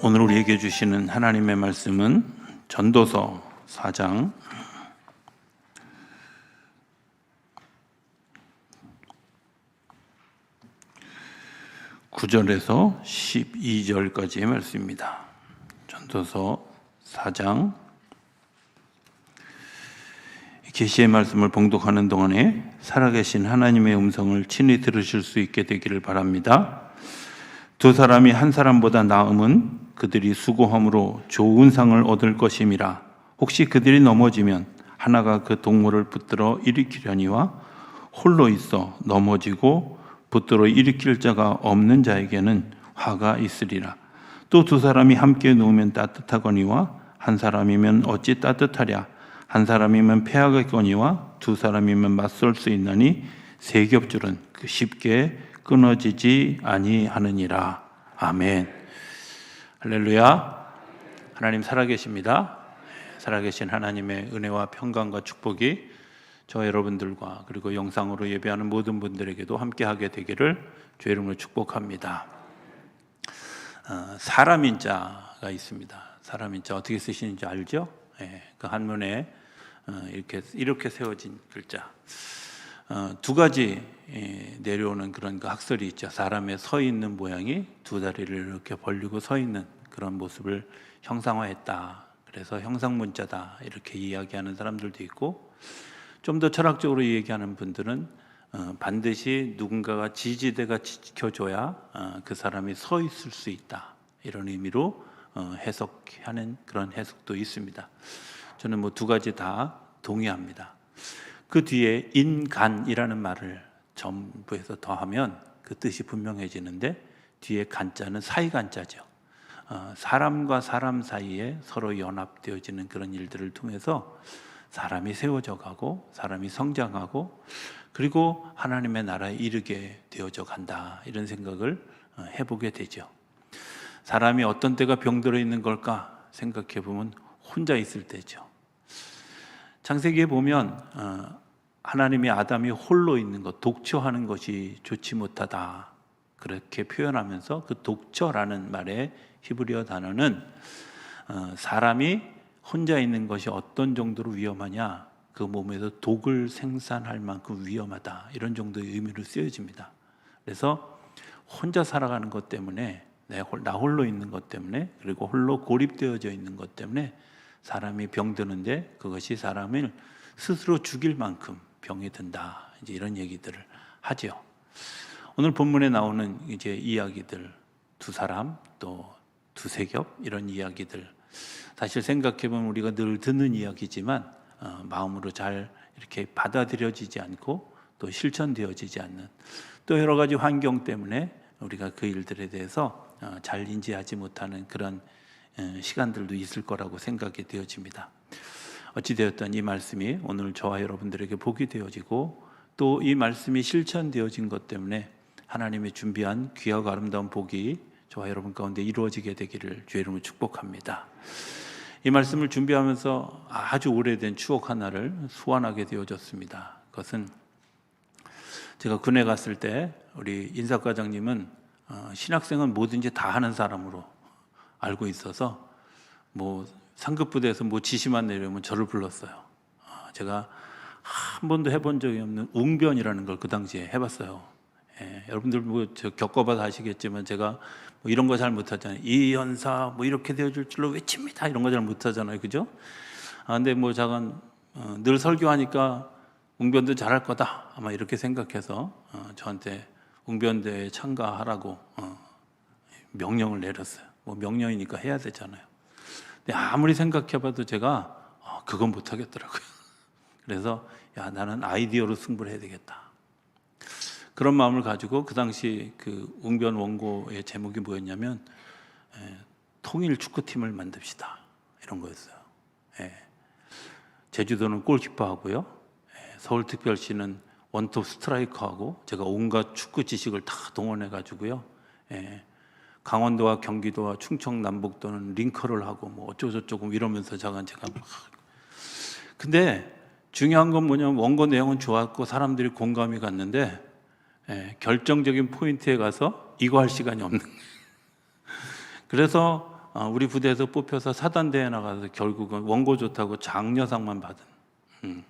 오늘 우리에게 주시는 하나님의 말씀은 전도서 4장 9절에서 12절까지의 말씀입니다. 전도서 4장 계시의 말씀을 봉독하는 동안에 살아계신 하나님의 음성을 친히 들으실 수 있게 되기를 바랍니다. 두 사람이 한 사람보다 나음은 그들이 수고함으로 좋은 상을 얻을 것임이라. 혹시 그들이 넘어지면 하나가 그 동물을 붙들어 일으키려니와 홀로 있어 넘어지고 붙들어 일으킬 자가 없는 자에게는 화가 있으리라. 또 두 사람이 함께 누우면 따뜻하거니와 한 사람이면 어찌 따뜻하랴. 한 사람이면 패하겠거니와 두 사람이면 맞설 수 있나니 세 겹줄은 쉽게 끊어지지 아니하느니라. 아멘. 할렐루야. 하나님 살아계십니다. 살아계신 하나님의 은혜와 평강과 축복이 저 여러분들과 그리고 영상으로 예배하는 모든 분들에게도 함께하게 되기를 주의 이름으로 축복합니다. 사람인자가 있습니다. 사람인자 어떻게 쓰시는지 알죠? 그 한문에 이렇게 세워진 글자 두 가지 내려오는 그런 그 학설이 있죠. 사람의 서 있는 모양이 두 다리를 이렇게 벌리고 서 있는 그런 모습을 형상화했다. 그래서 형상문자다 이렇게 이야기하는 사람들도 있고, 좀 더 철학적으로 얘기하는 분들은 반드시 누군가가 지지대가 지켜줘야 그 사람이 서 있을 수 있다 이런 의미로 해석하는 그런 해석도 있습니다. 저는 뭐 두 가지 다 동의합니다. 그 뒤에 인간이라는 말을 전부해서 더하면 그 뜻이 분명해지는데, 뒤에 간자는 사이간자죠. 사람과 사람 사이에 서로 연합되어지는 그런 일들을 통해서 사람이 세워져 가고 사람이 성장하고 그리고 하나님의 나라에 이르게 되어져 간다 이런 생각을 해보게 되죠. 사람이 어떤 때가 병들어 있는 걸까 생각해 보면 혼자 있을 때죠. 창세기에 보면 하나님이 아담이 홀로 있는 것, 독처하는 것이 좋지 못하다 그렇게 표현하면서 그 독처라는 말의 히브리어 단어는 사람이 혼자 있는 것이 어떤 정도로 위험하냐, 그 몸에서 독을 생산할 만큼 위험하다 이런 정도의 의미로 쓰여집니다. 그래서 혼자 살아가는 것 때문에, 나 홀로 있는 것 때문에, 그리고 홀로 고립되어져 있는 것 때문에 사람이 병드는데 그것이 사람을 스스로 죽일 만큼 병이 든다, 이제 이런 얘기들을 하죠. 오늘 본문에 나오는 이제 이야기들, 두 사람 또 두세 겹 이런 이야기들, 사실 생각해 보면 우리가 늘 듣는 이야기지만 마음으로 잘 이렇게 받아들여지지 않고 또 실천되어지지 않는, 또 여러 가지 환경 때문에 우리가 그 일들에 대해서 잘 인지하지 못하는 그런 시간들도 있을 거라고 생각이 되어집니다. 어찌되었든 이 말씀이 오늘 저와 여러분들에게 복이 되어지고 또 이 말씀이 실천되어진 것 때문에 하나님이 준비한 귀하고 아름다운 복이 저와 여러분 가운데 이루어지게 되기를 주의 이름으로 축복합니다. 이 말씀을 준비하면서 아주 오래된 추억 하나를 소환하게 되어졌습니다. 그것은 제가 군에 갔을 때 우리 인사과장님은 신학생은 뭐든지 다 하는 사람으로 알고 있어서 뭐 상급부대에서 뭐 지시만 내려오면 저를 불렀어요. 제가 한 번도 해본 적이 없는 웅변이라는 걸 그 당시에 해봤어요. 여러분들 뭐 겪어봐서 아시겠지만 제가 뭐 이런 거 잘 못하잖아요. 이 연사 뭐 이렇게 되어줄 줄로 외칩니다 이런 거 잘 못하잖아요, 그죠? 근데 뭐 제가 늘 설교하니까 웅변도 잘할 거다 아마 이렇게 생각해서 저한테 웅변대에 참가하라고 명령을 내렸어요. 뭐 명령이니까 해야 되잖아요. 근데 아무리 생각해봐도 제가 그건 못하겠더라고요. 그래서 야, 나는 아이디어로 승부를 해야 되겠다. 그런 마음을 가지고 그 당시 그 웅변 원고의 제목이 뭐였냐면 통일 축구팀을 만듭시다 이런 거였어요. 제주도는 골키퍼하고요, 서울특별시는 원톱 스트라이커하고 제가 온갖 축구 지식을 다 동원해 가지고요, 강원도와 경기도와 충청 남북도는 링커를 하고 뭐 어쩌고저쩌고 이러면서 제가 근데 중요한 건 뭐냐면 원고 내용은 좋았고 사람들이 공감이 갔는데 결정적인 포인트에 가서 이거 할 시간이 없는 거예요. 그래서 우리 부대에서 뽑혀서 사단대에 나가서 결국은 원고 좋다고 장려상만 받은.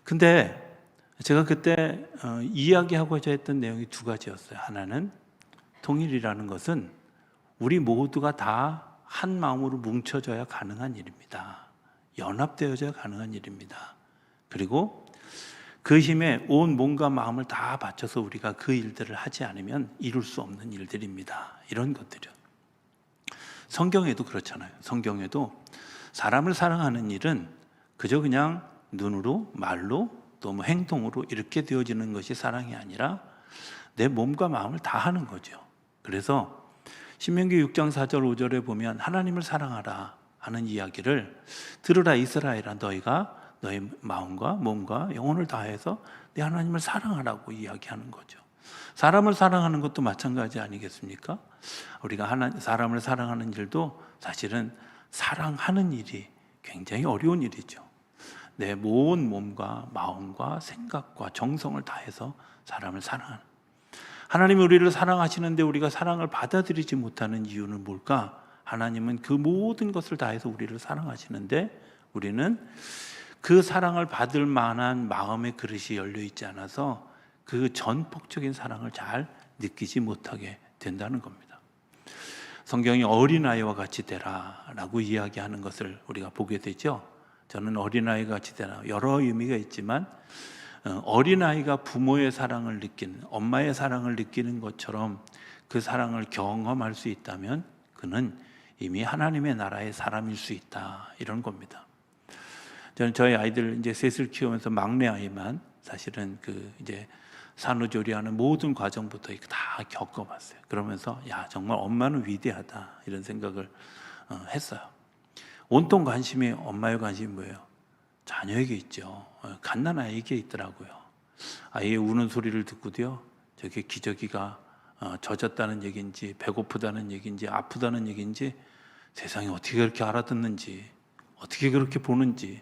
근데 제가 그때 이야기하고자 했던 내용이 두 가지였어요. 하나는 통일이라는 것은 우리 모두가 다 한 마음으로 뭉쳐져야 가능한 일입니다. 연합되어져야 가능한 일입니다. 그리고 그 힘에 온 몸과 마음을 다 바쳐서 우리가 그 일들을 하지 않으면 이룰 수 없는 일들입니다. 이런 것들이요. 성경에도 그렇잖아요. 성경에도 사람을 사랑하는 일은 그저 그냥 눈으로, 말로, 또 뭐 행동으로 이렇게 되어지는 것이 사랑이 아니라 내 몸과 마음을 다 하는 거죠. 그래서 신명기 6장 4절 5절에 보면 하나님을 사랑하라 하는 이야기를 들으라 이스라엘아 너희가 너의 마음과 몸과 영혼을 다해서 내 하나님을 사랑하라고 이야기하는 거죠. 사람을 사랑하는 것도 마찬가지 아니겠습니까? 우리가 사람을 사랑하는 일도 사실은 사랑하는 일이 굉장히 어려운 일이죠. 내 온 몸과 마음과 생각과 정성을 다해서 사람을 사랑하는. 하나님이 우리를 사랑하시는데 우리가 사랑을 받아들이지 못하는 이유는 뭘까? 하나님은 그 모든 것을 다해서 우리를 사랑하시는데 우리는 그 사랑을 받을 만한 마음의 그릇이 열려 있지 않아서 그 전폭적인 사랑을 잘 느끼지 못하게 된다는 겁니다. 성경이 어린아이와 같이 되라라고 이야기하는 것을 우리가 보게 되죠. 저는 어린아이가 같이 되라 여러 의미가 있지만 어린아이가 부모의 사랑을 느끼는, 엄마의 사랑을 느끼는 것처럼 그 사랑을 경험할 수 있다면 그는 이미 하나님의 나라의 사람일 수 있다, 이런 겁니다. 저는 저희 아이들 이제 셋을 키우면서 막내 아이만 사실은 이제 산후조리하는 모든 과정부터 다 겪어봤어요. 그러면서 야, 정말 엄마는 위대하다, 이런 생각을 했어요. 온통 관심이, 엄마의 관심이 뭐예요? 자녀에게 있죠. 갓난아이에게 있더라고요. 아이의 우는 소리를 듣고도요, 저게 기저귀가 젖었다는 얘기인지 배고프다는 얘기인지 아프다는 얘기인지 세상에 어떻게 그렇게 알아듣는지 어떻게 그렇게 보는지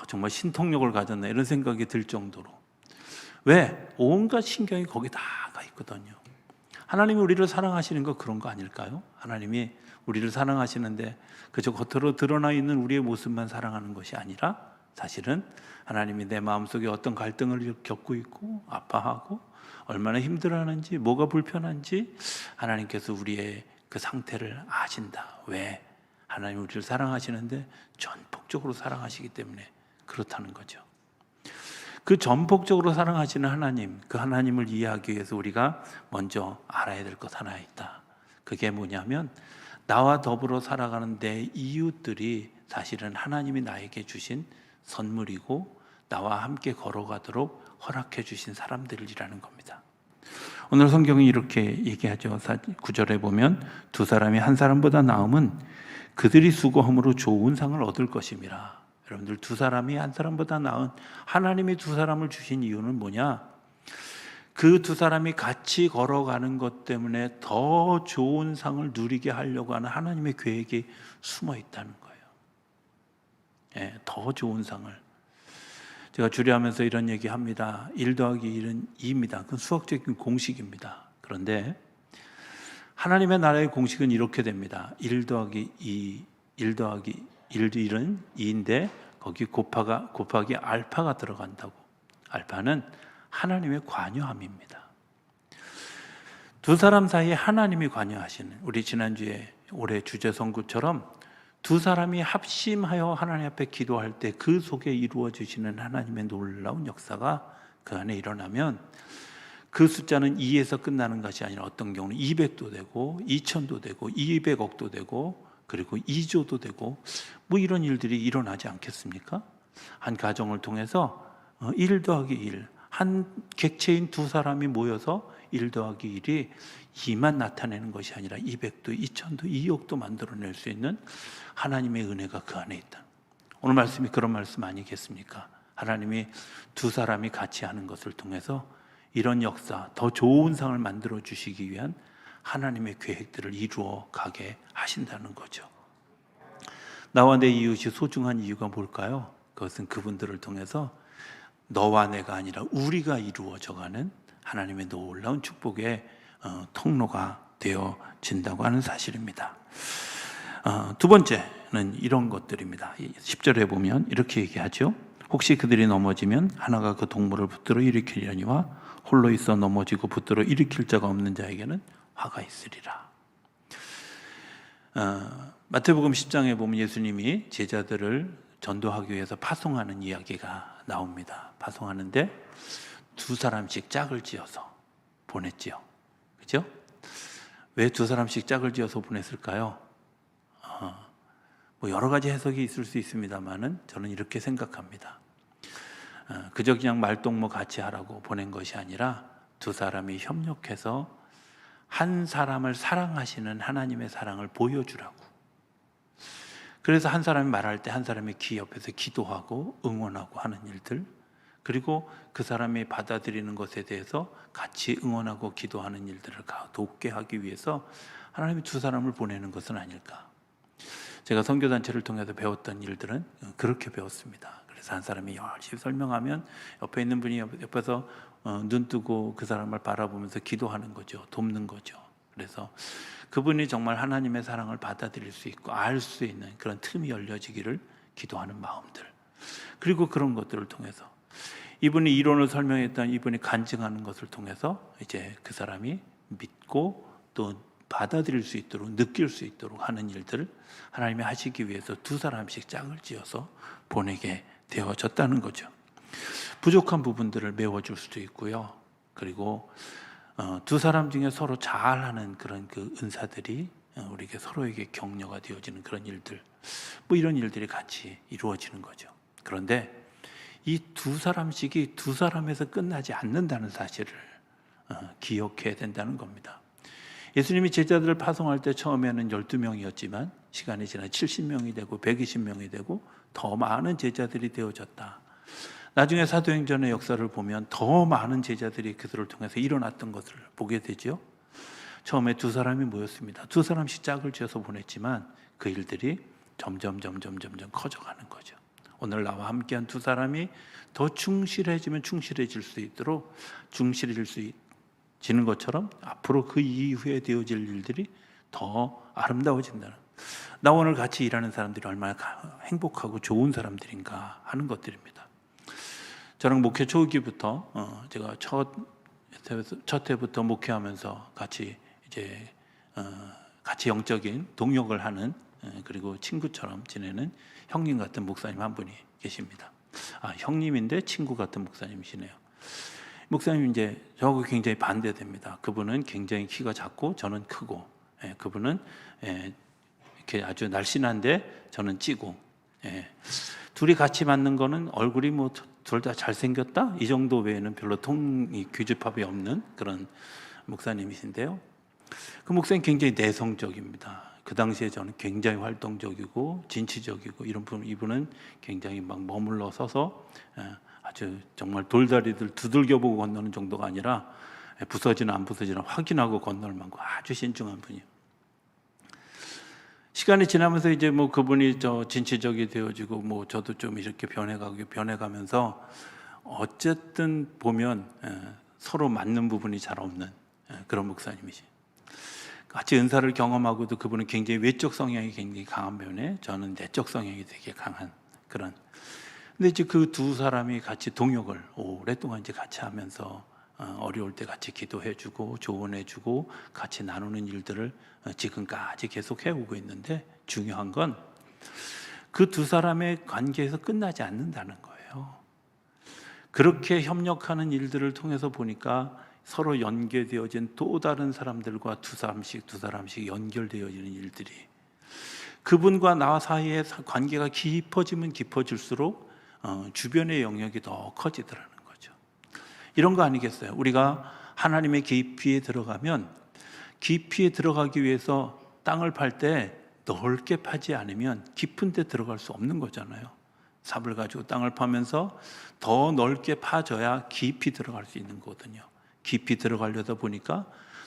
정말 신통력을 가졌나, 이런 생각이 들 정도로. 왜? 온갖 신경이 거기 다 가 있거든요. 하나님이 우리를 사랑하시는 거 그런 거 아닐까요? 하나님이 우리를 사랑하시는데 그저 겉으로 드러나 있는 우리의 모습만 사랑하는 것이 아니라 사실은 하나님이 내 마음속에 어떤 갈등을 겪고 있고 아파하고 얼마나 힘들어하는지, 뭐가 불편한지 하나님께서 우리의 그 상태를 아신다. 왜? 하나님 우리를 사랑하시는데 전폭적으로 사랑하시기 때문에 그렇다는 거죠. 그 전폭적으로 사랑하시는 하나님, 그 하나님을 이해하기 위해서 우리가 먼저 알아야 될 것 하나 있다. 그게 뭐냐면 나와 더불어 살아가는 내 이웃들이 사실은 하나님이 나에게 주신 선물이고 나와 함께 걸어가도록 허락해 주신 사람들이라는 겁니다. 오늘 성경이 이렇게 얘기하죠. 9절에 보면 두 사람이 한 사람보다 나음은 그들이 수고함으로 좋은 상을 얻을 것임이라. 여러분들, 두 사람이 한 사람보다 나은, 하나님이 두 사람을 주신 이유는 뭐냐? 그 두 사람이 같이 걸어가는 것 때문에 더 좋은 상을 누리게 하려고 하는 하나님의 계획이 숨어 있다는 거예요. 예, 더 좋은 상을. 제가 주례하면서 이런 얘기 합니다. 1 더하기 1은 2입니다. 그건 수학적인 공식입니다. 그런데 하나님의 나라의 공식은 이렇게 됩니다. 1 더하기 2, 1 더하기 1은 2인데 거기 곱하기 알파가 들어간다고. 알파는 하나님의 관여함입니다. 두 사람 사이에 하나님이 관여하시는, 우리 지난주에 올해 주제 선구처럼 두 사람이 합심하여 하나님 앞에 기도할 때 그 속에 이루어 주시는 하나님의 놀라운 역사가 그 안에 일어나면 그 숫자는 2에서 끝나는 것이 아니라 어떤 경우는 200도 되고 2000도 되고 200억도 되고 그리고 2조도 되고 뭐 이런 일들이 일어나지 않겠습니까? 한 가정을 통해서 1 더하기 1, 한 객체인 두 사람이 모여서 1 더하기 1이 2만 나타내는 것이 아니라 200도, 2000도, 2억도 만들어낼 수 있는 하나님의 은혜가 그 안에 있다. 오늘 말씀이 그런 말씀 아니겠습니까? 하나님이 두 사람이 같이 하는 것을 통해서 이런 역사, 더 좋은 상을 만들어 주시기 위한 하나님의 계획들을 이루어 가게 하신다는 거죠. 나와 내 이웃이 소중한 이유가 뭘까요? 그것은 그분들을 통해서 너와 내가 아니라 우리가 이루어져가는 하나님의 놀라운 축복의 통로가 되어진다고 하는 사실입니다. 두 번째는 이런 것들입니다. 10절에 보면 이렇게 얘기하죠. 혹시 그들이 넘어지면 하나가 그 동물을 붙들어 일으키려니와 홀로 있어 넘어지고 붙들어 일으킬 자가 없는 자에게는 화가 있으리라. 마태복음 10장에 보면 예수님이 제자들을 전도하기 위해서 파송하는 이야기가 나옵니다. 파송하는데 두 사람씩 짝을 지어서 보냈지요. 그죠? 왜 두 사람씩 짝을 지어서 보냈을까요? 뭐 여러 가지 해석이 있을 수 있습니다만은 저는 이렇게 생각합니다. 그저 그냥 말동무 같이 하라고 보낸 것이 아니라 두 사람이 협력해서 한 사람을 사랑하시는 하나님의 사랑을 보여주라고. 그래서 한 사람이 말할 때 한 사람이 귀 옆에서 기도하고 응원하고 하는 일들, 그리고 그 사람이 받아들이는 것에 대해서 같이 응원하고 기도하는 일들을 돕게 하기 위해서 하나님이 두 사람을 보내는 것은 아닐까. 제가 선교단체를 통해서 배웠던 일들은 그렇게 배웠습니다. 그래서 한 사람이 열심히 설명하면 옆에 있는 분이 옆에서 눈 뜨고 그 사람을 바라보면서 기도하는 거죠. 돕는 거죠. 그래서 그분이 정말 하나님의 사랑을 받아들일 수 있고 알 수 있는 그런 틈이 열려지기를 기도하는 마음들, 그리고 그런 것들을 통해서 이분이 이론을 설명했던 이분이 간증하는 것을 통해서 이제 그 사람이 믿고 또 받아들일 수 있도록, 느낄 수 있도록 하는 일들을 하나님이 하시기 위해서 두 사람씩 짝을 지어서 보내게 되어졌다는 거죠. 부족한 부분들을 메워줄 수도 있고요. 그리고 두 사람 중에 서로 잘하는 그런 그 은사들이 우리에게 서로에게 격려가 되어지는 그런 일들, 뭐 이런 일들이 같이 이루어지는 거죠. 그런데 이 두 사람씩이 두 사람에서 끝나지 않는다는 사실을 기억해야 된다는 겁니다. 예수님이 제자들을 파송할 때 처음에는 12명이었지만 시간이 지나 70명이 되고 120명이 되고 더 많은 제자들이 되어졌다. 나중에 사도행전의 역사를 보면 더 많은 제자들이 그들을 통해서 일어났던 것을 보게 되죠. 처음에 두 사람이 모였습니다. 두 사람씩 짝을 지어서 보냈지만 그 일들이 점점 커져가는 거죠. 오늘 나와 함께한 두 사람이 더 충실해지면 충실해질 수 있도록 충실해질 수 지는 것처럼 앞으로 그 이후에 되어질 일들이 더 아름다워진다는, 나 오늘 같이 일하는 사람들이 얼마나 행복하고 좋은 사람들인가 하는 것들입니다. 저는 목회 초기부터 제가 첫 해부터 목회하면서 같이 이제 같이 영적인 동역을 하는 그리고 친구처럼 지내는 형님 같은 목사님 한 분이 계십니다. 형님인데 친구 같은 목사님이시네요. 목사님 이제 저하고 굉장히 반대됩니다. 그분은 굉장히 키가 작고 저는 크고, 그분은 이렇게 아주 날씬한데 저는 찌고, 둘이 같이 맞는 거는 얼굴이 뭐 둘 다 잘생겼다 이 정도 외에는 별로 교집합이 없는 그런 목사님이신데요. 그 목사님 굉장히 내성적입니다. 그 당시에 저는 굉장히 활동적이고 진취적이고 이분은 굉장히 막 머물러 서서 아주 정말 돌다리들 두들겨보고 건너는 정도가 아니라 부서지나 안 부서지나 확인하고 건널 만큼 아주 신중한 분이에요. 시간이 지나면서 이제 뭐 그분이 진취적이 되어지고 뭐 저도 좀 이렇게 변해가면서 어쨌든 보면 서로 맞는 부분이 잘 없는 그런 목사님이시. 같이 은사를 경험하고도 그분은 굉장히 외적 성향이 굉장히 강한 면에 저는 내적 성향이 되게 강한 그런. 근데 이제 그 두 사람이 같이 동역을 오랫동안 이제 같이 하면서 어려울 때 같이 기도해주고 조언해주고 같이 나누는 일들을 지금까지 계속 해오고 있는데, 중요한 건 그 두 사람의 관계에서 끝나지 않는다는 거예요. 그렇게 협력하는 일들을 통해서 보니까 서로 연계되어진 또 다른 사람들과 두 사람씩 연결되어지는 일들이, 그분과 나 사이의 관계가 깊어지면 깊어질수록 주변의 영역이 더 커지더라는 거죠. 이런 거 아니겠어요? 우리가 하나님의 깊이에 들어가면, 깊이에 들어가기 위해서 땅을 팔 때 넓게 파지 않으면 깊은 데 들어갈 수 없는 거잖아요. 삽을 가지고 땅을 파면서 더 넓게 파줘야 깊이 들어갈 수 있는 거거든요. 깊이 들어가려다 보니까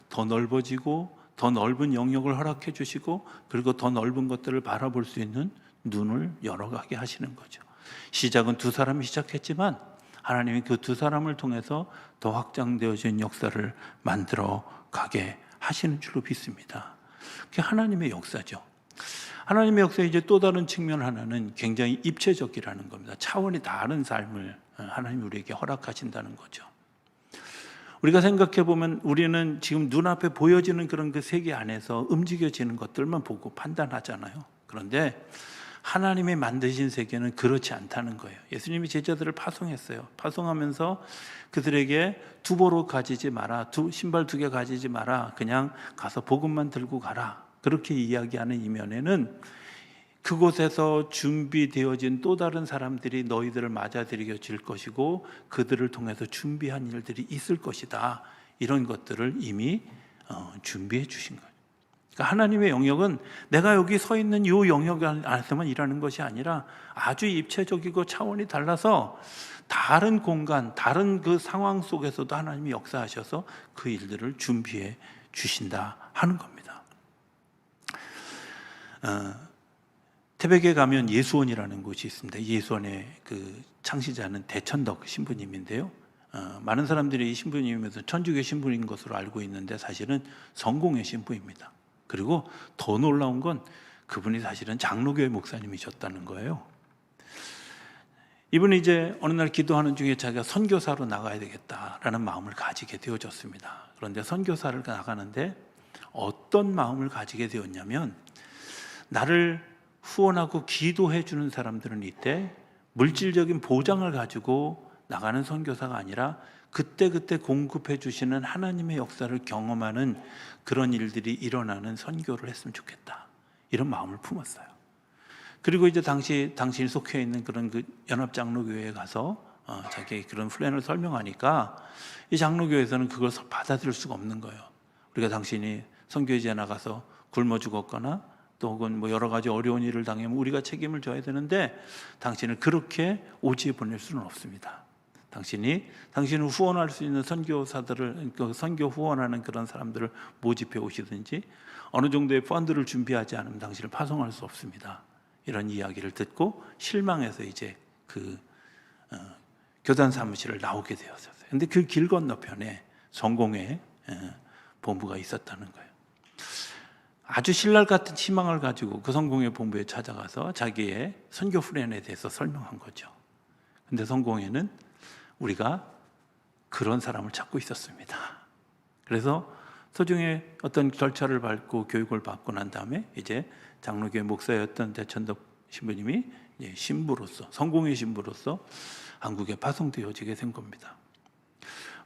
더 넓어지고 더 넓은 영역을 허락해 주시고, 그리고 더 넓은 것들을 바라볼 수 있는 눈을 열어가게 하시는 거죠. 시작은 두 사람이 시작했지만 하나님이 그 두 사람을 통해서 더 확장되어진 역사를 만들어 가게 하시는 줄로 믿습니다. 그게 하나님의 역사죠. 하나님의 역사의 이제 또 다른 측면 하나는 굉장히 입체적이라는 겁니다. 차원이 다른 삶을 하나님이 우리에게 허락하신다는 거죠. 우리가 생각해 보면 우리는 지금 눈앞에 보여지는 그런 그 세계 안에서 움직여지는 것들만 보고 판단하잖아요. 그런데 하나님이 만드신 세계는 그렇지 않다는 거예요. 예수님이 제자들을 파송했어요. 파송하면서 그들에게 두보로 가지지 마라, 신발 2개 가지지 마라, 그냥 가서 복음만 들고 가라, 그렇게 이야기하는 이면에는 그곳에서 준비되어진 또 다른 사람들이 너희들을 맞아들여질 것이고 그들을 통해서 준비한 일들이 있을 것이다, 이런 것들을 이미 준비해 주신 거예요. 그러니까 하나님의 영역은 내가 여기 서 있는 이 영역 안에서만 일하는 것이 아니라 아주 입체적이고 차원이 달라서 다른 공간, 다른 그 상황 속에서도 하나님이 역사하셔서 그 일들을 준비해 주신다 하는 겁니다. 태백에 가면 예수원이라는 곳이 있습니다. 예수원의 그 창시자는 대천덕 신부님인데요. 많은 사람들이 이 신부님에서 천주교 신부인 것으로 알고 있는데 사실은 성공의 신부입니다. 그리고 더 놀라운 건 그분이 사실은 장로교회 목사님이셨다는 거예요. 이분이 이제 어느 날 기도하는 중에 자기가 선교사로 나가야 되겠다라는 마음을 가지게 되어졌습니다. 그런데 선교사를 나가는데 어떤 마음을 가지게 되었냐면, 나를 후원하고 기도해 주는 사람들은 이때 물질적인 보장을 가지고 나가는 선교사가 아니라 그때그때 공급해 주시는 하나님의 역사를 경험하는 그런 일들이 일어나는 선교를 했으면 좋겠다, 이런 마음을 품었어요. 그리고 이제 당신이 속해 있는 그런 그 연합장로교회에 가서 자기의 그런 플랜을 설명하니까 이 장로교회에서는 그걸 받아들일 수가 없는 거예요. 우리가 당신이 선교지에 나가서 굶어 죽었거나 또 혹은 뭐 여러 가지 어려운 일을 당하면 우리가 책임을 져야 되는데 당신을 그렇게 오지에 보낼 수는 없습니다. 당신을 후원할 수 있는 선교사들을, 선교 후원하는 그런 사람들을 모집해 오시든지 어느 정도의 펀드를 준비하지 않으면 당신을 파송할 수 없습니다. 이런 이야기를 듣고 실망해서 이제 그 교단 사무실을 나오게 되었어요. 근데 그 길 건너편에 성공의 본부가 있었다는 거예요. 아주 신랄 같은 희망을 가지고 그 성공회 본부에 찾아가서 자기의 선교 플랜에 대해서 설명한 거죠. 근데 성공회는 우리가 그런 사람을 찾고 있었습니다. 그래서 소중의 어떤 절차를 밟고 교육을 받고 난 다음에 이제 장로교회 목사였던 대천덕 신부님이 신부로서, 성공의 신부로서 한국에 파송되어지게 된 겁니다.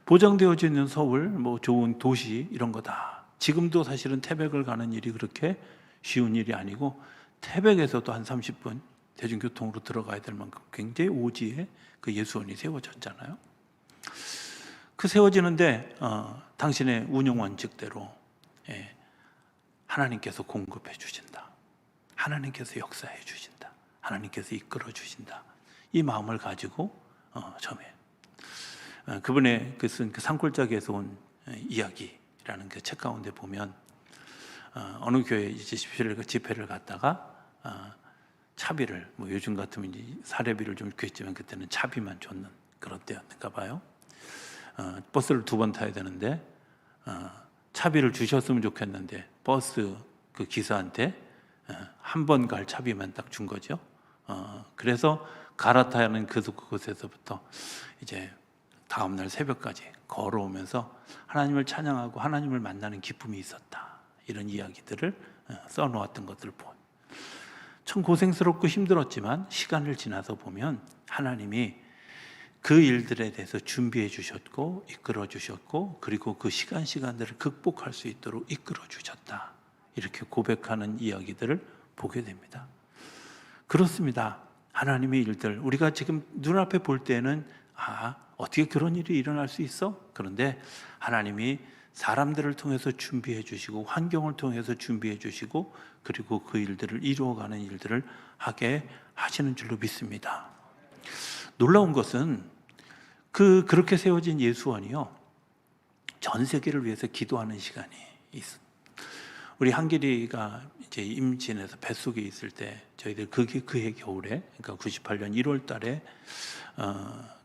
보장되어져 있는 서울, 뭐 좋은 도시 이런 거다. 지금도 사실은 태백을 가는 일이 그렇게 쉬운 일이 아니고 태백에서도 한 30분 대중교통으로 들어가야 될 만큼 굉장히 오지에 그 예수원이 세워졌잖아요. 그 세워지는데 당신의 운영 원칙대로 하나님께서 공급해 주신다, 하나님께서 역사해 주신다, 하나님께서 이끌어 주신다, 이 마음을 가지고 처음에 그분의 그 쓴 그 산골짜기에서 온 이야기라는 그 책 가운데 보면 어느 교회 이제 집회를 갔다가 차비를, 뭐 요즘 같으면 이제 사례비를 좀 줬지만 그때는 차비만 줬는 그런 때였는가 봐요. 버스를 2번 타야 되는데 차비를 주셨으면 좋겠는데 버스 그 기사한테 한 번 갈 차비만 딱 준 거죠. 그래서 갈아타는 그곳에서부터 이제 다음날 새벽까지 걸어오면서 하나님을 찬양하고 하나님을 만나는 기쁨이 있었다, 이런 이야기들을 써놓았던 것들을 본, 참 고생스럽고 힘들었지만 시간을 지나서 보면 하나님이 그 일들에 대해서 준비해 주셨고 이끌어 주셨고 그리고 그 시간들을 극복할 수 있도록 이끌어 주셨다, 이렇게 고백하는 이야기들을 보게 됩니다. 그렇습니다. 하나님의 일들, 우리가 지금 눈앞에 볼 때는 어떻게 그런 일이 일어날 수 있어? 그런데 하나님이 사람들을 통해서 준비해 주시고 환경을 통해서 준비해 주시고 그리고 그 일들을 이루어가는 일들을 하게 하시는 줄로 믿습니다. 놀라운 것은 그렇게 세워진 예수원이요, 전 세계를 위해서 기도하는 시간이 있어. 우리 한길이가 이제 임진에서 뱃속에 있을 때 저희들 그해 겨울에, 그러니까 98년 1월 달에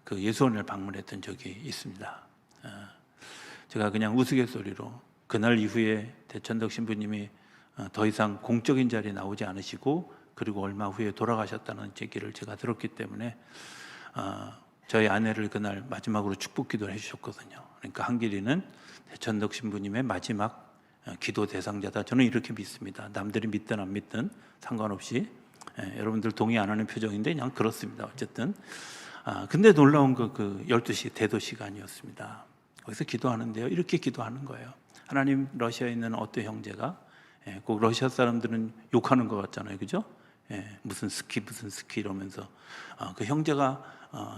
그 예수원을 방문했던 적이 있습니다. 제가 그냥 우스갯소리로 그날 이후에 대천덕 신부님이 더 이상 공적인 자리에 나오지 않으시고 그리고 얼마 후에 돌아가셨다는 얘기를 제가 들었기 때문에 저희 아내를 그날 마지막으로 축복 기도를 해주셨거든요. 그러니까 한길이는 대천덕 신부님의 마지막 기도 대상자다. 저는 이렇게 믿습니다. 남들이 믿든 안 믿든 상관없이. 여러분들 동의 안 하는 표정인데 그냥 그렇습니다. 어쨌든 근데 놀라운 거 그 12시 대도 시간이었습니다. 거기서 기도하는데요, 이렇게 기도하는 거예요. 하나님, 러시아에 있는 어떤 형제가 꼭 러시아 사람들은 욕하는 것 같잖아요, 그죠? 무슨 스키 이러면서 그 형제가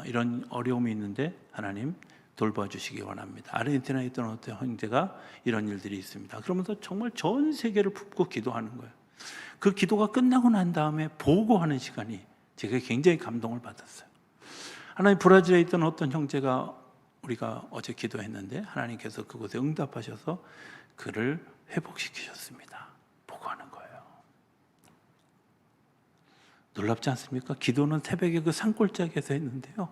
이런 어려움이 있는데 하나님 돌봐주시기 원합니다. 아르헨티나에 있던 어떤 형제가 이런 일들이 있습니다. 그러면서 정말 전 세계를 품고 기도하는 거예요. 그 기도가 끝나고 난 다음에 보고하는 시간이 제가 굉장히 감동을 받았어요. 하나님, 브라질에 있던 어떤 형제가 우리가 어제 기도했는데 하나님께서 그곳에 응답하셔서 그를 회복시키셨습니다. 보고하는 거예요. 놀랍지 않습니까? 기도는 새벽에 그 산골짜기에서 했는데요,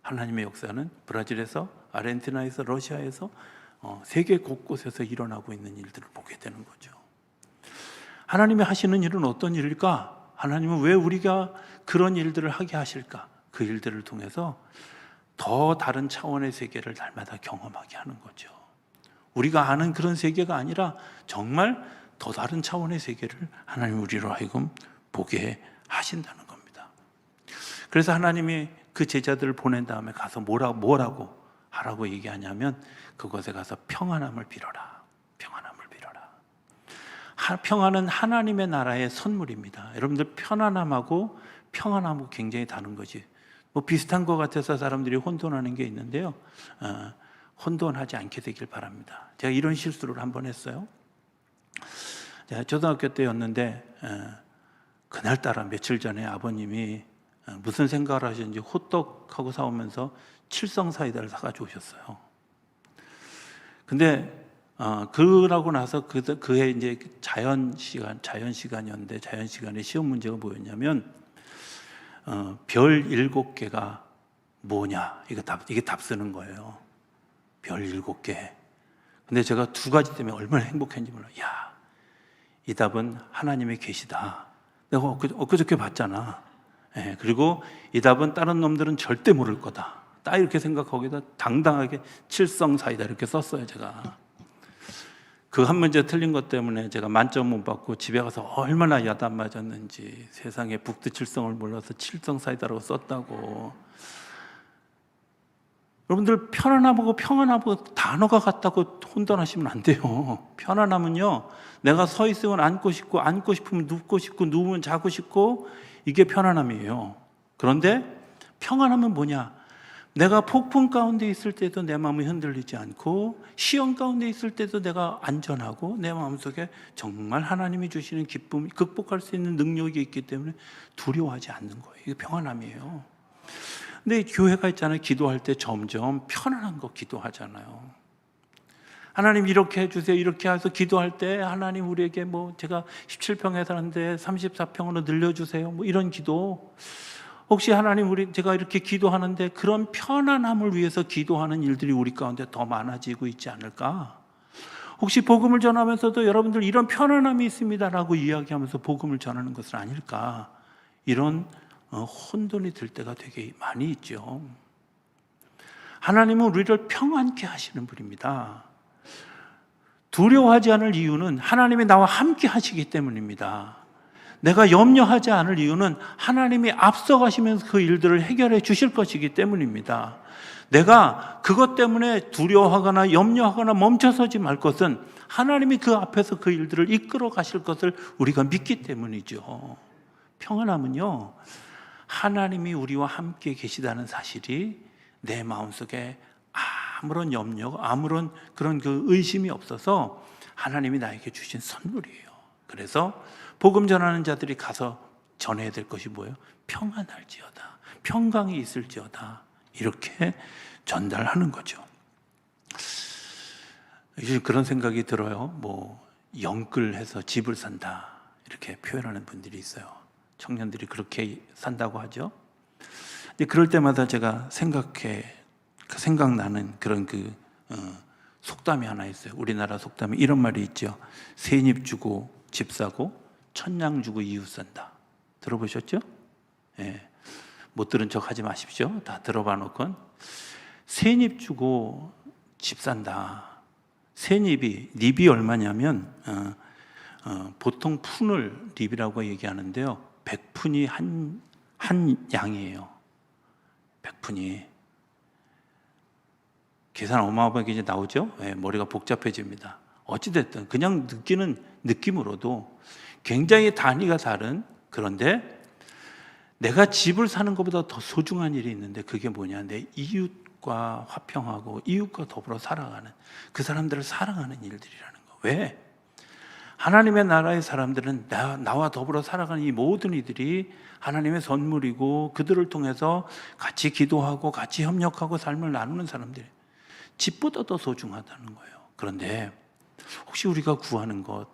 하나님의 역사는 브라질에서, 아르헨티나에서, 러시아에서 세계 곳곳에서 일어나고 있는 일들을 보게 되는 거죠. 하나님이 하시는 일은 어떤 일일까? 하나님은 왜 우리가 그런 일들을 하게 하실까? 그 일들을 통해서 더 다른 차원의 세계를 날마다 경험하게 하는 거죠. 우리가 아는 그런 세계가 아니라 정말 더 다른 차원의 세계를 하나님 우리로 하여금 보게 하신다는 겁니다. 그래서 하나님이 그 제자들을 보낸 다음에 가서 뭐라고 하라고 얘기하냐면, 그곳에 가서 평안함을 빌어라. 평안함을 빌어라. 평안은 하나님의 나라의 선물입니다. 여러분들, 편안함하고 평안함하고 굉장히 다른 거지. 뭐 비슷한 것 같아서 사람들이 혼돈하는 게 있는데요, 혼돈하지 않게 되길 바랍니다. 제가 이런 실수를 한번 했어요. 제가 초등학교 때였는데 그날따라 며칠 전에 아버님이 무슨 생각을 하셨는지 호떡하고 사오면서 칠성사이다를 사가지고 오셨어요. 근데 그러고 나서 그해 이제 자연 시간이었는데, 자연 시간에 시험 문제가 뭐였냐면 별 7개가 뭐냐, 이게 답 쓰는 거예요. 별 7개. 근데 제가 2가지 때문에 얼마나 행복했는지 몰라요. 이 답은 하나님이 계시다. 내가 엊그저께 봤잖아. 그리고 이 답은 다른 놈들은 절대 모를 거다. 딱 이렇게 생각하기다 당당하게 칠성사이다 이렇게 썼어요, 제가. 그 한 문제 틀린 것 때문에 제가 만점 못 받고 집에 가서 얼마나 야단 맞았는지, 세상에 북두칠성을 몰라서 칠성사이다라고 썼다고. 여러분들, 편안하고 평안하고 단어가 같다고 혼돈하시면 안 돼요. 편안함은요, 내가 서 있으면 앉고 싶고, 앉고 싶으면 눕고 싶고, 누우면 자고 싶고, 이게 편안함이에요. 그런데 평안함은 뭐냐? 내가 폭풍 가운데 있을 때도 내 마음이 흔들리지 않고, 시험 가운데 있을 때도 내가 안전하고, 내 마음속에 정말 하나님이 주시는 기쁨, 극복할 수 있는 능력이 있기 때문에 두려워하지 않는 거예요. 이게 평안함이에요. 근데 교회가 있잖아요, 기도할 때 점점 편안한 거 기도하잖아요. 하나님 이렇게 해주세요, 이렇게 해서 기도할 때 하나님 우리에게 제가 17평에 사는데 34평으로 늘려주세요, 이런 기도. 혹시 하나님, 제가 이렇게 기도하는데 그런 편안함을 위해서 기도하는 일들이 우리 가운데 더 많아지고 있지 않을까? 혹시 복음을 전하면서도 여러분들 이런 편안함이 있습니다라고 이야기하면서 복음을 전하는 것은 아닐까? 이런 혼돈이 들 때가 되게 많이 있죠. 하나님은 우리를 평안케 하시는 분입니다. 두려워하지 않을 이유는 하나님이 나와 함께 하시기 때문입니다. 내가 염려하지 않을 이유는 하나님이 앞서가시면서 그 일들을 해결해 주실 것이기 때문입니다. 내가 그것 때문에 두려워하거나 염려하거나 멈춰서지 말 것은 하나님이 그 앞에서 그 일들을 이끌어 가실 것을 우리가 믿기 때문이죠. 평안함은요, 하나님이 우리와 함께 계시다는 사실이 내 마음속에 아무런 염려, 아무런 그런 그 의심이 없어서 하나님이 나에게 주신 선물이에요. 그래서 복음 전하는 자들이 가서 전해야 될 것이 뭐예요? 평안할지어다, 평강이 있을지어다, 이렇게 전달하는 거죠. 요즘 그런 생각이 들어요. 영끌해서 집을 산다, 이렇게 표현하는 분들이 있어요. 청년들이 그렇게 산다고 하죠. 근데 그럴 때마다 제가 생각나는 그런 속담이 하나 있어요. 우리나라 속담에 이런 말이 있죠. 새잎 주고 집 사고 천냥 주고 이웃 산다. 들어보셨죠? 예. 못 들은 척 하지 마십시오. 다 들어봐 놓건. 새잎 주고 집 산다. 새잎이 립이 얼마냐면 보통 푼을 립이라고 얘기하는데요. 100푼이 한 양이에요. 100푼이. 계산 어마어마하게 이제 나오죠? 네, 머리가 복잡해집니다. 어찌됐든 그냥 느끼는 느낌으로도 굉장히 단위가 다른, 그런데 내가 집을 사는 것보다 더 소중한 일이 있는데 그게 뭐냐? 내 이웃과 화평하고 이웃과 더불어 살아가는, 그 사람들을 사랑하는 일들이라는 거. 왜? 하나님의 나라의 사람들은 나와 더불어 살아가는 이 모든 이들이 하나님의 선물이고 그들을 통해서 같이 기도하고 같이 협력하고 삶을 나누는 사람들이 집보다 더 소중하다는 거예요. 그런데 혹시 우리가 구하는 것,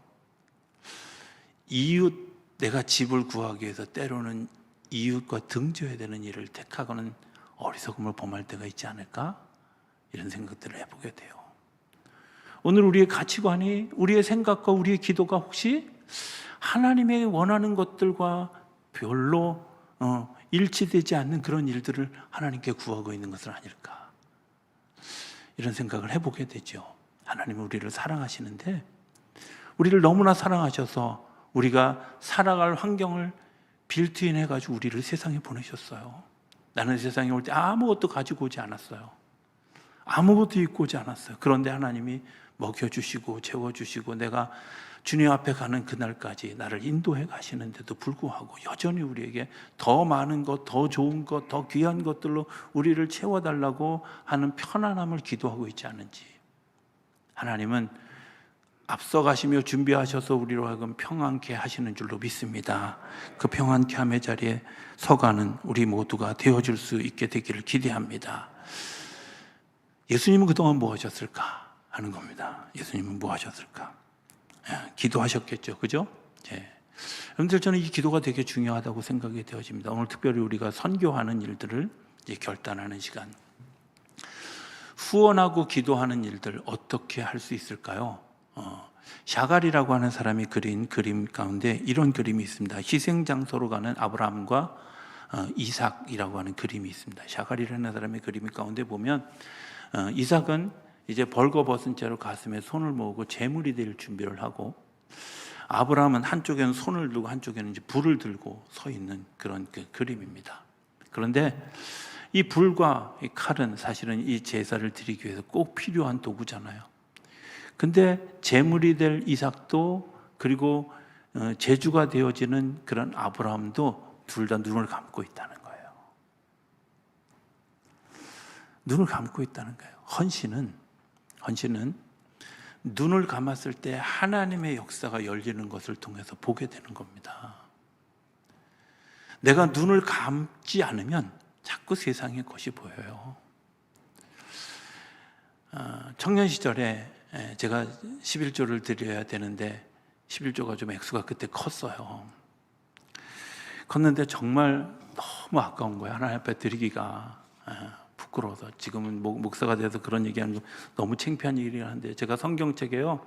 이웃, 내가 집을 구하기 위해서 때로는 이웃과 등져야 되는 일을 택하고는 어리석음을 범할 때가 있지 않을까? 이런 생각들을 해보게 돼요. 오늘 우리의 가치관이, 우리의 생각과 우리의 기도가 혹시 하나님의 원하는 것들과 별로 일치되지 않는 그런 일들을 하나님께 구하고 있는 것은 아닐까? 이런 생각을 해보게 되죠. 하나님은 우리를 사랑하시는데 우리를 너무나 사랑하셔서 우리가 살아갈 환경을 빌트인 해가지고 우리를 세상에 보내셨어요. 나는 세상에 올 때 아무것도 가지고 오지 않았어요. 아무것도 입고 오지 않았어요. 그런데 하나님이 먹여주시고 채워주시고 내가 주님 앞에 가는 그날까지 나를 인도해 가시는데도 불구하고 여전히 우리에게 더 많은 것, 더 좋은 것, 더 귀한 것들로 우리를 채워달라고 하는 편안함을 기도하고 있지 않은지, 하나님은 앞서가시며 준비하셔서 우리로 하여금 평안케 하시는 줄로 믿습니다. 그 평안케 함의 자리에 서가는 우리 모두가 되어줄 수 있게 되기를 기대합니다. 예수님은 그동안 뭐 하셨을까 하는 겁니다. 예수님은 뭐 하셨을까? 기도하셨겠죠, 그죠? 예. 여러분들, 저는 이 기도가 되게 중요하다고 생각이 되어집니다. 오늘 특별히 우리가 선교하는 일들을 이제 결단하는 시간, 후원하고 기도하는 일들 어떻게 할 수 있을까요? 샤갈이라고 하는 사람이 그린 그림 가운데 이런 그림이 있습니다. 희생장소로 가는 아브라함과 이삭이라고 하는 그림이 있습니다. 샤갈이라는 사람의 그림 가운데 보면 이삭은 이제 벌거벗은 채로 가슴에 손을 모으고 제물이 될 준비를 하고, 아브라함은 한쪽에는 손을 들고 한쪽에는 이제 불을 들고 서 있는 그런 그 그림입니다. 그런데 이 불과 이 칼은 사실은 이 제사를 드리기 위해서 꼭 필요한 도구잖아요. 근데 제물이 될 이삭도, 그리고 제주가 되어지는 그런 아브라함도 둘 다 눈을 감고 있다는 거예요. 눈을 감고 있다는 거예요. 헌신은 눈을 감았을 때 하나님의 역사가 열리는 것을 통해서 보게 되는 겁니다. 내가 눈을 감지 않으면 자꾸 세상의 것이 보여요. 청년 시절에 제가 11조를 드려야 되는데 11조가 좀 액수가 그때 컸어요. 컸는데 정말 너무 아까운 거예요. 하나님 앞에 드리기가 부끄러워서. 지금은 목사가 돼서 그런 얘기하는 거 너무 창피한 일이긴 한데, 제가 성경책에요,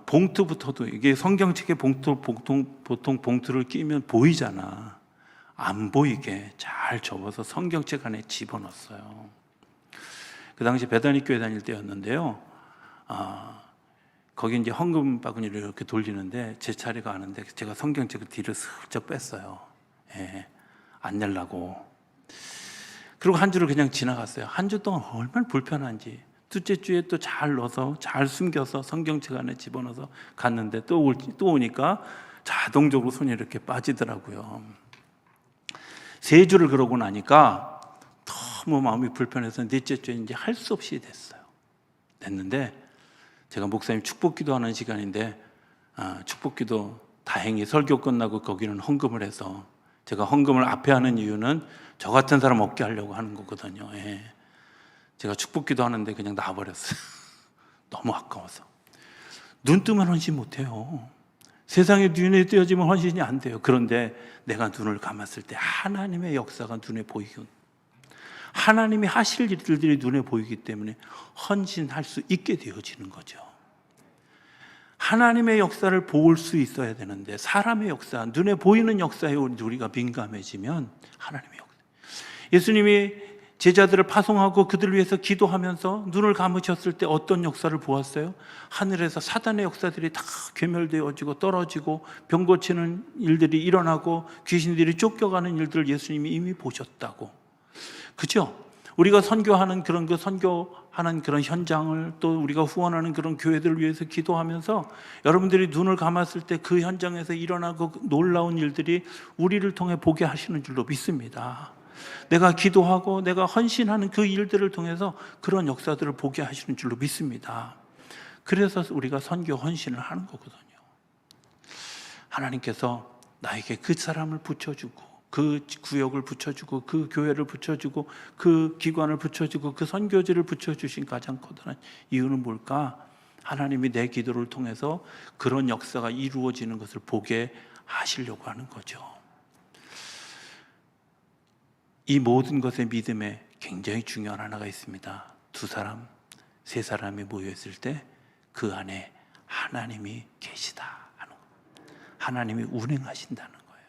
봉투부터도, 이게 성경책에 보통 봉투를 끼면 보이잖아. 안 보이게 잘 접어서 성경책 안에 집어넣었어요. 그 당시 베다니 교회 다닐 때였는데요. 거기 이제 헌금 바구니를 이렇게 돌리는데 제 차례가 왔는데 제가 성경책을 뒤로 슬쩍 뺐어요. 예, 안 내려고. 그리고 한 주를 그냥 지나갔어요. 한 주 동안 얼마나 불편한지. 둘째 주에 또 잘 넣어서 잘 숨겨서 성경책 안에 집어넣어서 갔는데 또 오니까 자동적으로 손이 이렇게 빠지더라고요. 3주를 그러고 나니까 너무 마음이 불편해서 넷째 주에 이제 할 수 없이 됐는데, 제가 목사님 축복기도 하는 시간인데 축복기도 다행히 설교 끝나고 거기는 헌금을 해서, 제가 헌금을 앞에 하는 이유는 저 같은 사람 없게 하려고 하는 거거든요. 예. 제가 축복기도 하는데 그냥 놔버렸어요. 너무 아까워서. 눈 뜨면 헌신 못해요. 세상에 눈이 뜨여지면 헌신이 안 돼요. 그런데 내가 눈을 감았을 때 하나님의 역사가 눈에 보이고, 하나님이 하실 일들이 눈에 보이기 때문에 헌신할 수 있게 되어지는 거죠. 하나님의 역사를 볼 수 있어야 되는데 사람의 역사, 눈에 보이는 역사에 우리가 민감해지면 하나님의 역사. 예수님이 제자들을 파송하고 그들을 위해서 기도하면서 눈을 감으셨을 때 어떤 역사를 보았어요? 하늘에서 사단의 역사들이 다 괴멸되어지고 떨어지고 병 고치는 일들이 일어나고 귀신들이 쫓겨가는 일들을 예수님이 이미 보셨다고. 그죠? 우리가 선교하는 그런 현장을 또 우리가 후원하는 그런 교회들을 위해서 기도하면서 여러분들이 눈을 감았을 때 그 현장에서 일어나고 놀라운 일들이 우리를 통해 보게 하시는 줄로 믿습니다. 내가 기도하고 내가 헌신하는 그 일들을 통해서 그런 역사들을 보게 하시는 줄로 믿습니다. 그래서 우리가 선교 헌신을 하는 거거든요. 하나님께서 나에게 그 사람을 붙여주고 그 구역을 붙여주고 그 교회를 붙여주고 그 기관을 붙여주고 그 선교지를 붙여주신 가장 커다란 이유는 뭘까? 하나님이 내 기도를 통해서 그런 역사가 이루어지는 것을 보게 하시려고 하는 거죠. 이 모든 것의 믿음에 굉장히 중요한 하나가 있습니다. 2사람, 3사람이 모여있을 때 그 안에 하나님이 계시다 하는 것. 하나님이 운행하신다는 거예요.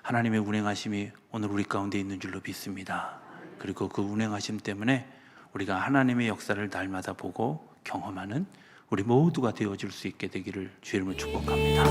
하나님의 운행하심이 오늘 우리 가운데 있는 줄로 믿습니다. 그리고 그 운행하심 때문에 우리가 하나님의 역사를 날마다 보고 경험하는 우리 모두가 되어질 수 있게 되기를 주의 이름으로 축복합니다.